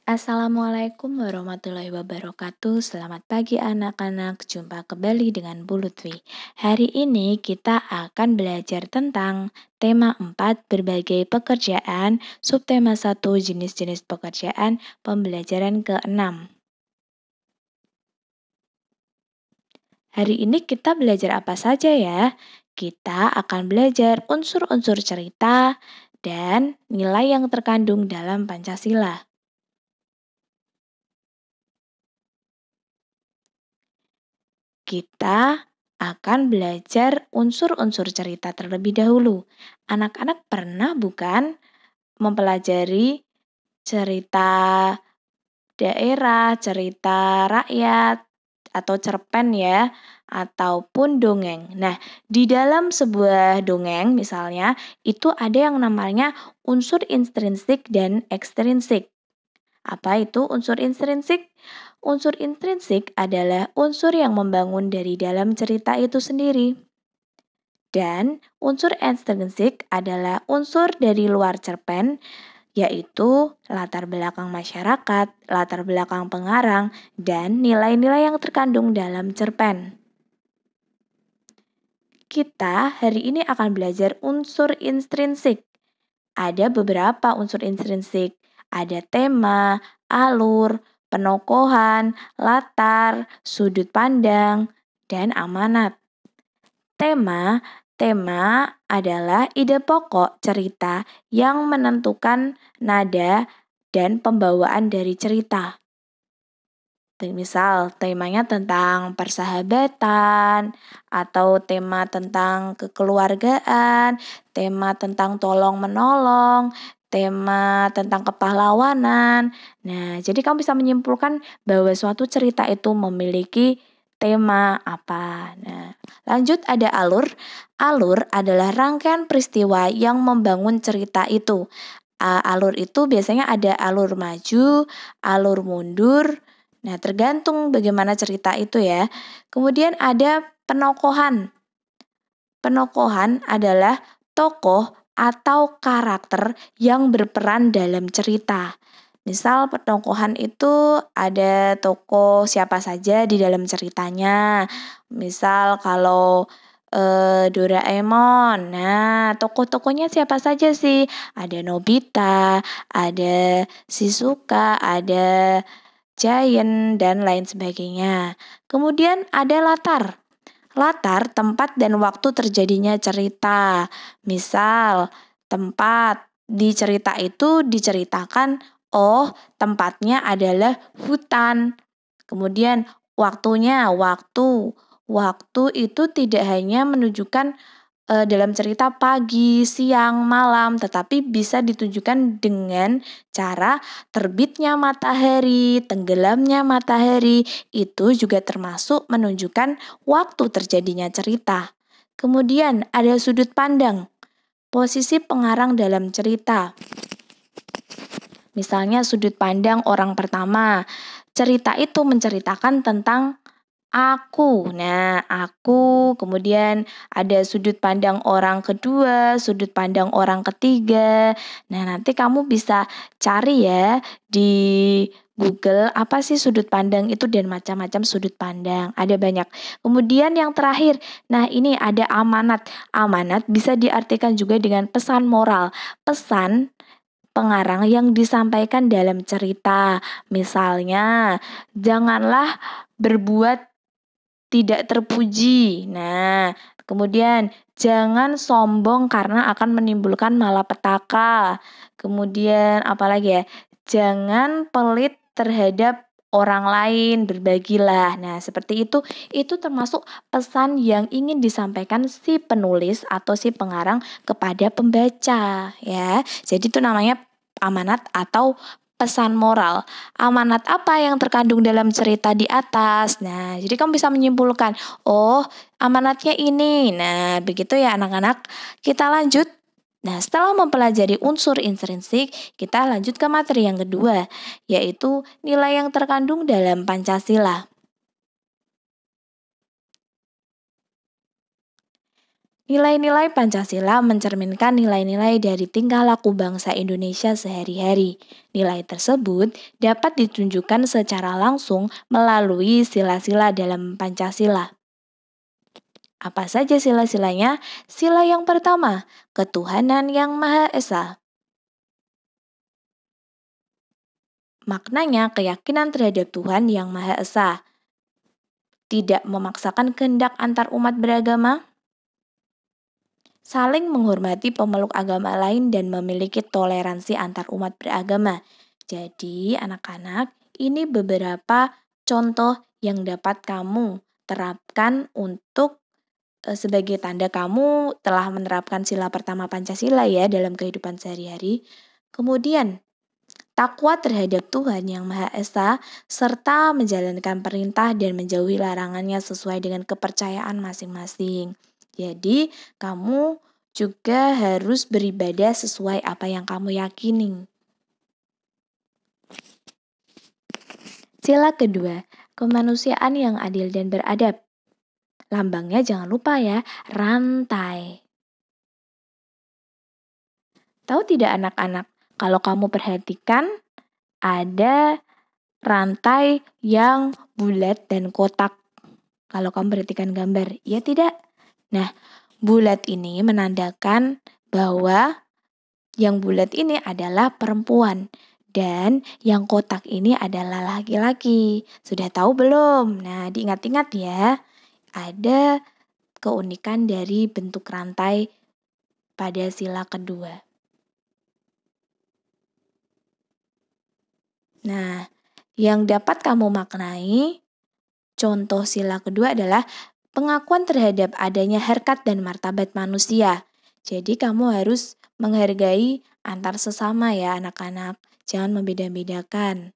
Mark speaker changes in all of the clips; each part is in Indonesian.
Speaker 1: Assalamualaikum warahmatullahi wabarakatuh. Selamat pagi anak-anak. Jumpa kembali dengan Bu Lutfi. Hari ini kita akan belajar tentang tema 4 berbagai pekerjaan, subtema 1 jenis-jenis pekerjaan, pembelajaran ke-6. Hari ini kita belajar apa saja ya? Kita akan belajar unsur-unsur cerita dan nilai yang terkandung dalam Pancasila. Kita akan belajar unsur-unsur cerita terlebih dahulu. Anak-anak pernah bukan mempelajari cerita daerah, cerita rakyat, atau cerpen ya, ataupun dongeng. Nah, di dalam sebuah dongeng misalnya, itu ada yang namanya unsur intrinsik dan ekstrinsik. Apa itu unsur intrinsik? Unsur intrinsik adalah unsur yang membangun dari dalam cerita itu sendiri. Dan unsur ekstrinsik adalah unsur dari luar cerpen, yaitu latar belakang masyarakat, latar belakang pengarang, dan nilai-nilai yang terkandung dalam cerpen. Kita hari ini akan belajar unsur intrinsik. Ada beberapa unsur intrinsik. Ada tema, alur, penokohan, latar, sudut pandang, dan amanat. Tema adalah ide pokok cerita yang menentukan nada dan pembawaan dari cerita. Misal temanya tentang persahabatan, atau tema tentang kekeluargaan, tema tentang tolong-menolong, tema tentang kepahlawanan. Nah, jadi kamu bisa menyimpulkan bahwa suatu cerita itu memiliki tema apa. Nah, lanjut ada alur. Alur adalah rangkaian peristiwa yang membangun cerita itu. Alur itu biasanya ada alur maju, alur mundur. Nah, tergantung bagaimana cerita itu ya. Kemudian ada penokohan. Penokohan adalah tokoh atau karakter yang berperan dalam cerita. Misal penokohan itu ada tokoh siapa saja di dalam ceritanya. Misal kalau Doraemon. Nah, tokoh-tokohnya siapa saja sih? Ada Nobita, ada Shizuka, ada Giant, dan lain sebagainya. Kemudian ada latar. Latar tempat dan waktu terjadinya cerita. Misal, tempat di cerita itu diceritakan, tempatnya adalah hutan. Kemudian waktunya, waktu. Waktu itu tidak hanya menunjukkan dalam cerita pagi, siang, malam, tetapi bisa ditunjukkan dengan cara terbitnya matahari, tenggelamnya matahari, itu juga termasuk menunjukkan waktu terjadinya cerita. Kemudian ada sudut pandang, posisi pengarang dalam cerita. Misalnya sudut pandang orang pertama, cerita itu menceritakan tentang aku. Nah, aku, kemudian ada sudut pandang orang kedua, sudut pandang orang ketiga. Nah, nanti kamu bisa cari ya di Google apa sih sudut pandang itu dan macam-macam sudut pandang. Ada banyak. Kemudian yang terakhir, nah ini ada amanat. Amanat bisa diartikan juga dengan pesan moral. Pesan pengarang yang disampaikan dalam cerita. Misalnya, janganlah berbuat tidak terpuji. Nah, kemudian jangan sombong karena akan menimbulkan malapetaka. Kemudian apalagi ya? Jangan pelit terhadap orang lain, berbagilah. Nah, seperti itu termasuk pesan yang ingin disampaikan si penulis atau si pengarang kepada pembaca, ya. Jadi itu namanya amanat atau pesan moral. Amanat apa yang terkandung dalam cerita di atas? Nah, jadi kamu bisa menyimpulkan, amanatnya ini. Nah, begitu ya anak-anak. Kita lanjut. Nah, setelah mempelajari unsur intrinsik, kita lanjut ke materi yang kedua, yaitu nilai yang terkandung dalam Pancasila. Nilai-nilai Pancasila mencerminkan nilai-nilai dari tingkah laku bangsa Indonesia sehari-hari. Nilai tersebut dapat ditunjukkan secara langsung melalui sila-sila dalam Pancasila. Apa saja sila-silanya? Sila yang pertama, ketuhanan yang Maha Esa. Maknanya keyakinan terhadap Tuhan yang Maha Esa. Tidak memaksakan kehendak antar umat beragama. Saling menghormati pemeluk agama lain dan memiliki toleransi antar umat beragama. Jadi, anak-anak, ini beberapa contoh yang dapat kamu terapkan untuk sebagai tanda kamu telah menerapkan sila pertama Pancasila ya dalam kehidupan sehari-hari. Kemudian, takwa terhadap Tuhan yang Maha Esa serta menjalankan perintah dan menjauhi larangannya sesuai dengan kepercayaan masing-masing. Jadi, kamu juga harus beribadah sesuai apa yang kamu yakini. Sila kedua, kemanusiaan yang adil dan beradab. Lambangnya jangan lupa ya, rantai. Tahu tidak anak-anak, kalau kamu perhatikan ada rantai yang bulat dan kotak. Kalau kamu perhatikan gambar, ya tidak? Nah, bulat ini menandakan bahwa yang bulat ini adalah perempuan dan yang kotak ini adalah laki-laki. Sudah tahu belum? Nah, diingat-ingat ya. Ada keunikan dari bentuk rantai pada sila kedua. Nah, yang dapat kamu maknai contoh sila kedua adalah pengakuan terhadap adanya harkat dan martabat manusia. Jadi kamu harus menghargai antar sesama ya anak-anak. Jangan membeda-bedakan.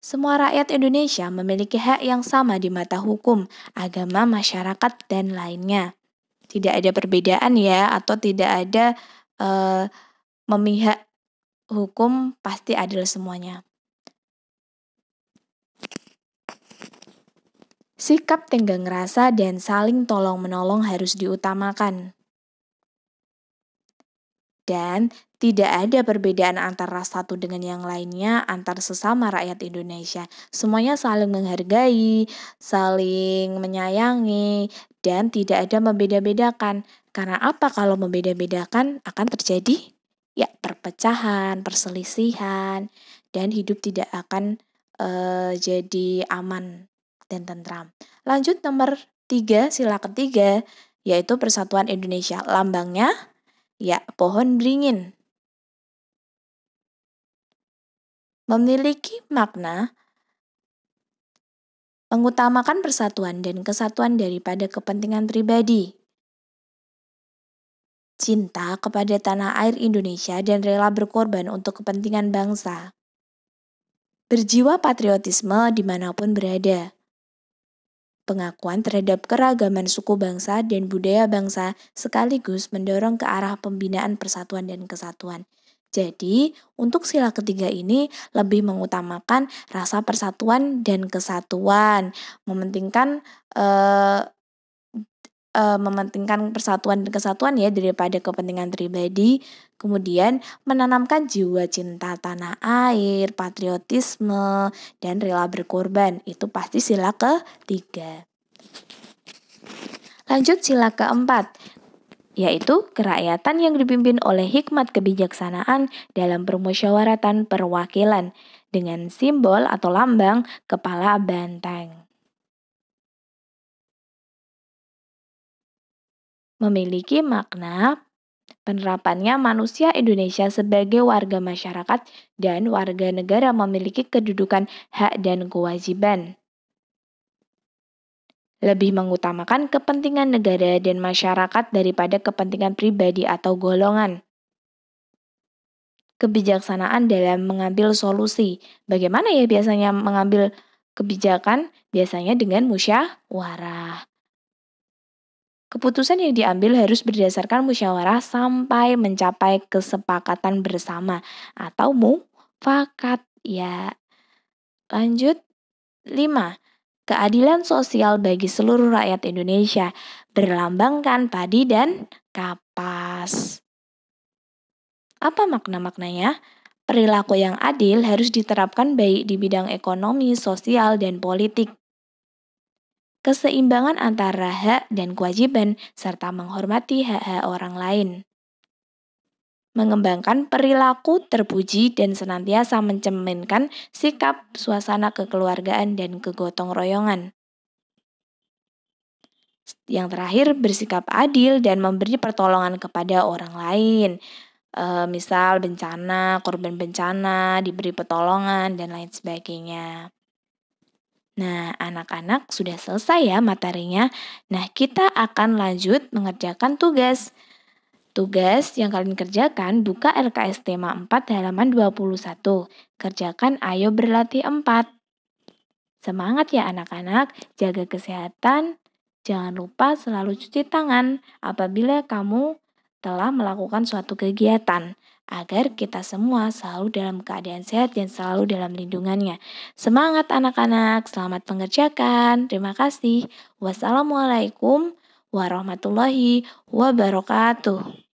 Speaker 1: Semua rakyat Indonesia memiliki hak yang sama di mata hukum, agama, masyarakat, dan lainnya. Tidak ada perbedaan ya, atau tidak ada memihak hukum, pasti adil semuanya. Sikap tenggang rasa dan saling tolong-menolong harus diutamakan. Dan tidak ada perbedaan antara satu dengan yang lainnya antar sesama rakyat Indonesia. Semuanya saling menghargai, saling menyayangi, dan tidak ada membeda-bedakan. Karena apa kalau membeda-bedakan akan terjadi? Ya, perpecahan, perselisihan, dan hidup tidak akan jadi aman dan tentram. Lanjut nomor 3, sila ketiga, yaitu Persatuan Indonesia. Lambangnya ya, pohon beringin. Memiliki makna mengutamakan persatuan dan kesatuan daripada kepentingan pribadi. Cinta kepada tanah air Indonesia dan rela berkorban untuk kepentingan bangsa. Berjiwa patriotisme dimanapun berada. Pengakuan terhadap keragaman suku bangsa dan budaya bangsa sekaligus mendorong ke arah pembinaan persatuan dan kesatuan. Jadi, untuk sila ketiga ini lebih mengutamakan rasa persatuan dan kesatuan, mementingkan persatuan dan kesatuan ya daripada kepentingan pribadi, kemudian menanamkan jiwa cinta tanah air, patriotisme, dan rela berkorban. Itu pasti sila ketiga. Lanjut sila keempat, yaitu kerakyatan yang dipimpin oleh hikmat kebijaksanaan dalam permusyawaratan perwakilan dengan simbol atau lambang kepala banteng. Memiliki makna penerapannya manusia Indonesia sebagai warga masyarakat dan warga negara memiliki kedudukan hak dan kewajiban. Lebih mengutamakan kepentingan negara dan masyarakat daripada kepentingan pribadi atau golongan. Kebijaksanaan dalam mengambil solusi. Bagaimana ya biasanya mengambil kebijakan? Biasanya dengan musyawarah. Keputusan yang diambil harus berdasarkan musyawarah sampai mencapai kesepakatan bersama atau mufakat ya. Lanjut 5. Keadilan sosial bagi seluruh rakyat Indonesia. berlambangkan padi dan kapas. Apa makna-maknanya? Perilaku yang adil harus diterapkan baik di bidang ekonomi, sosial, dan politik. Keseimbangan antara hak dan kewajiban, serta menghormati hak-hak orang lain. Mengembangkan perilaku terpuji dan senantiasa mencerminkan sikap, suasana kekeluargaan, dan kegotong royongan. Yang terakhir, bersikap adil dan memberi pertolongan kepada orang lain. Misal bencana, korban bencana, diberi pertolongan, dan lain sebagainya. Nah, anak-anak sudah selesai ya materinya. Nah, kita akan lanjut mengerjakan tugas. Tugas yang kalian kerjakan, buka LKS tema 4 halaman 21. Kerjakan Ayo Berlatih 4. Semangat ya anak-anak, jaga kesehatan. Jangan lupa selalu cuci tangan apabila kamu telah melakukan suatu kegiatan, agar kita semua selalu dalam keadaan sehat dan selalu dalam lindungannya. Semangat anak-anak, selamat mengerjakan. Terima kasih. Wassalamualaikum warahmatullahi wabarakatuh.